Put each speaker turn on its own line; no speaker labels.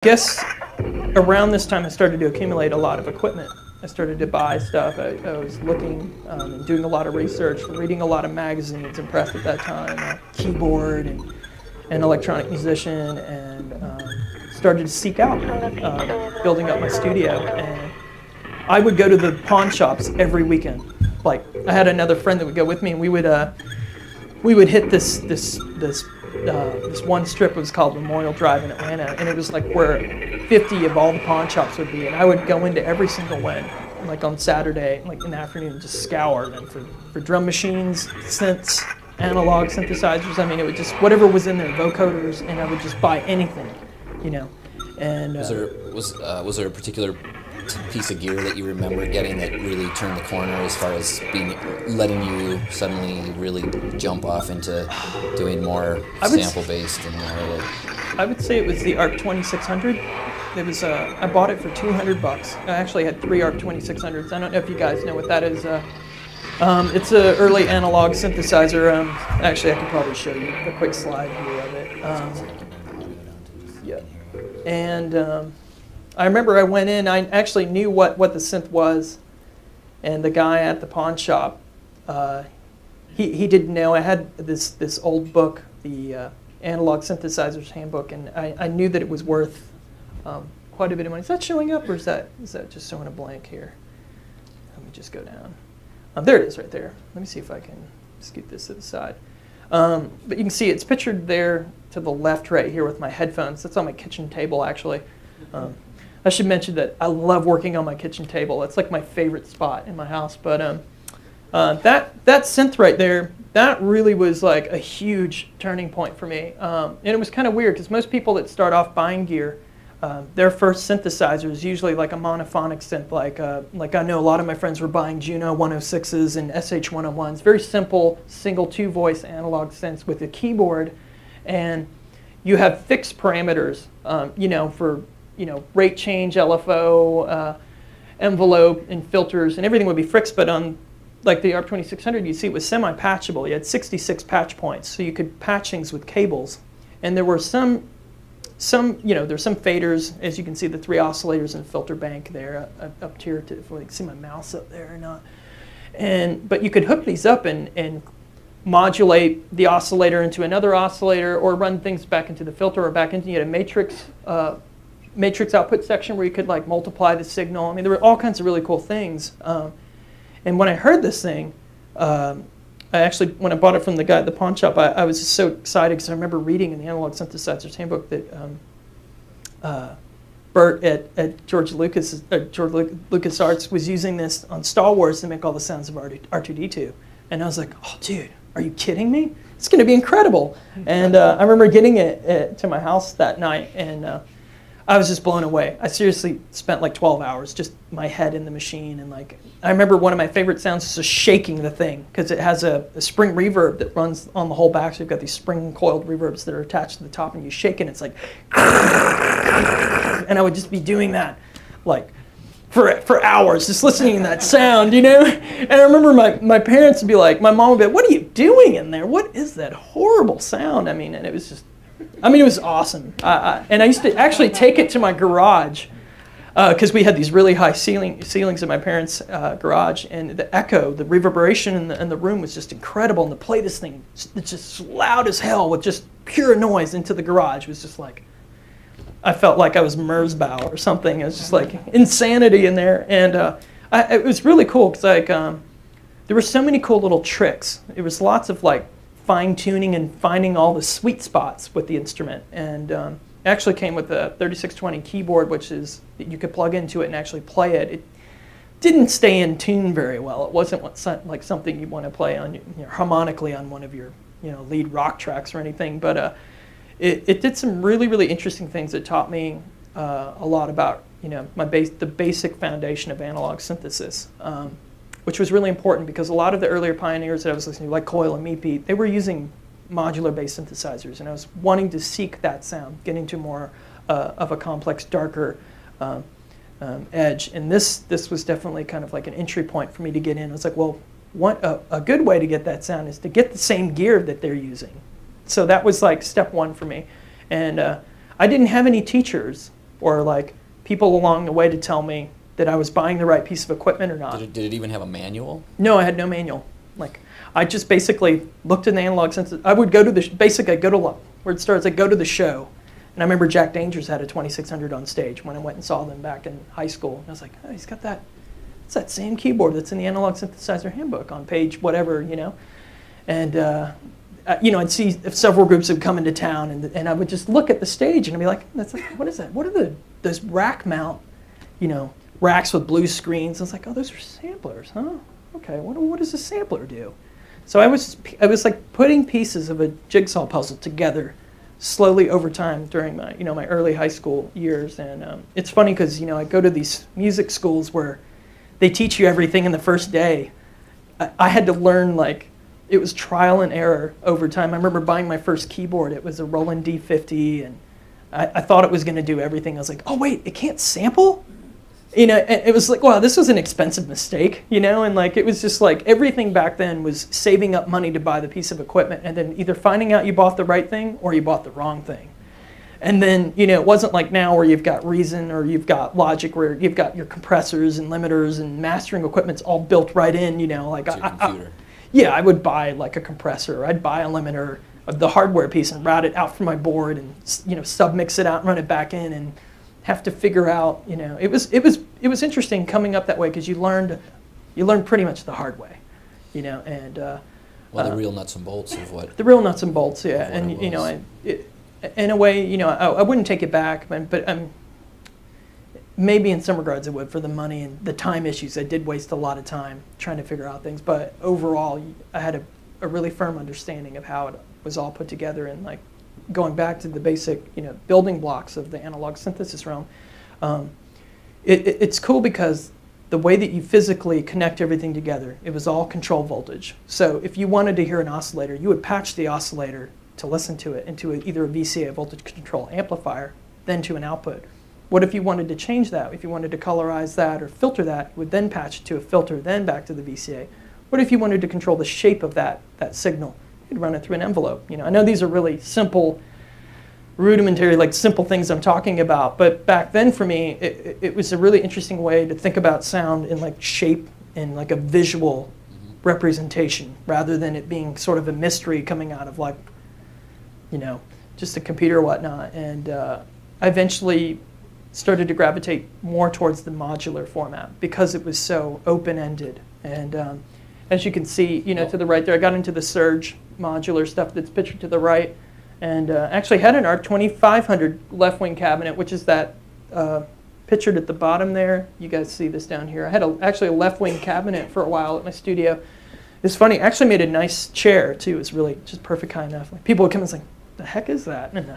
Guess around this time I started to accumulate a lot of equipment. I started to buy stuff. I was looking and doing a lot of research, reading a lot of magazines and press at that time, keyboard and an electronic musician, and started to seek out building up my studio. And I would go to the pawn shops every weekend. Like, I had another friend that would go with me, and we would hit this one strip. Was called Memorial Drive in Atlanta, and it was like where 50 of all the pawn shops would be, and I would go into every single one, like on Saturday, like in the afternoon, and just scour them for drum machines, synths, analog synthesizers. I mean, it would just, whatever was in there, vocoders, and I would just buy anything, you know. And
was there a particular piece of gear that you remember getting that really turned the corner as far as letting you suddenly really jump off into doing more sample-based and more?
I would say it was the ARP 2600. It was I bought it for $200. I actually had 3 ARP 2600s. I don't know if you guys know what that is. It's an early analog synthesizer. Actually, I could probably show you a quick slide here of it. Yeah, and I remember I went in. I actually knew what the synth was, and the guy at the pawn shop, he didn't know. I had this old book, the Analog Synthesizers Handbook, and I knew that it was worth quite a bit of money. Is that showing up, or is that just showing a blank here? Let me just go down. There it is, right there. Let me see if I can scoot this to the side. But you can see it's pictured there to the left, right here, with my headphones. That's on my kitchen table, actually. I should mention that I love working on my kitchen table. It's like my favorite spot in my house. But that synth right there, that really was like a huge turning point for me. And it was kind of weird because most people that start off buying gear, their first synthesizer is usually like a monophonic synth. Like I know a lot of my friends were buying Juno 106s and SH 101s, very simple single 2-voice analog synths with a keyboard, and you have fixed parameters, you know, for rate change, LFO, envelope, and filters, and everything would be fixed. But on like the ARP 2600, you see it was semi-patchable. You had 66 patch points, so you could patch things with cables. And there were some there's some faders, as you can see, the 3 oscillators and filter bank there up here. If you can see my mouse up there or not. But you could hook these up and modulate the oscillator into another oscillator, or run things back into the filter or back into, you had a matrix output section where you could like multiply the signal. I mean, there were all kinds of really cool things. And when I heard this thing, I actually, when I bought it from the guy at the pawn shop, I was just so excited because I remember reading in the Analog Synthesizers Handbook that Bert at George LucasArts was using this on Star Wars to make all the sounds of R2-D2. And I was like, oh, dude, are you kidding me? It's going to be incredible. And I remember getting it to my house that night, and I was just blown away. I seriously spent like 12 hours, just my head in the machine. And like, I remember one of my favorite sounds is just shaking the thing, because it has a spring reverb that runs on the whole back. So you've got these spring coiled reverbs that are attached to the top, and you shake it, and it's like, and I would just be doing that like for hours, just listening to that sound, you know? And I remember my parents would be like, my mom would be like, what are you doing in there? What is that horrible sound? I mean, and it was just, it was awesome. And I used to actually take it to my garage, because we had these really high ceilings in my parents' garage, and the echo, the reverberation in the room was just incredible. And to play this thing, it's just loud as hell with just pure noise into the garage was just like, I felt like I was Merzbow or something. It was just like insanity in there. And it was really cool because like there were so many cool little tricks. It was lots of like fine-tuning and finding all the sweet spots with the instrument. And it actually came with a 3620 keyboard, which is that you could plug into it and actually play it. It didn't stay in tune very well. It wasn't like something you want to play on harmonically on one of your lead rock tracks or anything. But it did some really, really interesting things that taught me a lot about the basic foundation of analog synthesis. Which was really important because a lot of the earlier pioneers that I was listening to, like Coil and Meatbeat, they were using modular-based synthesizers, and I was wanting to seek that sound, getting to more of a complex, darker edge. And this was definitely kind of like an entry point for me to get in. I was like, well, a good way to get that sound is to get the same gear that they're using. So that was like step one for me. And I didn't have any teachers or like people along the way to tell me that I was buying the right piece of equipment or not.
Did it even have a manual?
No, I had no manual. Like, I just basically looked in the analog synthesis. I would go to basically I'd go to where it starts. I'd go to the show, and I remember Jack Dangers had a 2600 on stage when I went and saw them back in high school. And I was like, oh, he's got that. It's that same keyboard that's in the analog synthesizer handbook on page whatever, you know. And you know, I'd see several groups would come into town, and I would just look at the stage and I'd be like, what is that? What are those rack mount, you know, racks with blue screens? I was like, oh, those are samplers, huh? Okay, what does a sampler do? So I was like putting pieces of a jigsaw puzzle together slowly over time during my, you know, my early high school years. And it's funny because, you know, I go to these music schools where they teach you everything in the first day. I had to learn, like, it was trial and error over time. I remember buying my first keyboard. It was a Roland D50, and I thought it was going to do everything. I was like, oh, wait, it can't sample? You know, it was like, wow, this was an expensive mistake, you know? And, like, it was just like everything back then was saving up money to buy the piece of equipment and then either finding out you bought the right thing or you bought the wrong thing. And then, you know, it wasn't like now where you've got Reason or you've got Logic where you've got your compressors and limiters and mastering equipment's all built right in, you know? Like, yeah, I would buy like a compressor. I'd buy a limiter of the hardware piece and route it out from my board and, you know, submix it out and run it back in and have to figure out, you know, it was interesting coming up that way because you learned pretty much the hard way, you know, and
well, the real nuts and bolts of what
the real nuts and bolts, yeah, and you know, in a way, you know, I wouldn't take it back, but maybe in some regards I would for the money and the time issues. I did waste a lot of time trying to figure out things, but overall, I had a really firm understanding of how it was all put together and like. Going back to the basic, you know, building blocks of the analog synthesis realm, it's cool because the way that you physically connect everything together, it was all control voltage. So if you wanted to hear an oscillator, you would patch the oscillator to listen to it into either a VCA, a voltage control amplifier, then to an output. What if you wanted to change that? If you wanted to colorize that or filter that, you would then patch it to a filter, then back to the VCA. What if you wanted to control the shape of that signal? You'd run it through an envelope. You know, I know these are really simple, rudimentary, like simple things I'm talking about, but back then for me, it was a really interesting way to think about sound in like shape and like a visual representation rather than it being sort of a mystery coming out of like, you know, just a computer or whatnot. And I eventually started to gravitate more towards the modular format because it was so open-ended. And as you can see, you know, to the right there, I got into the Surge modular stuff that's pictured to the right, and actually had an ARC 2500 left wing cabinet, which is that pictured at the bottom there. You guys see this down here. I had actually a left wing cabinet for a while at my studio. It's funny, I actually made a nice chair too. It's really just perfect kind enough. Like, people would come and say, "The heck is that?" And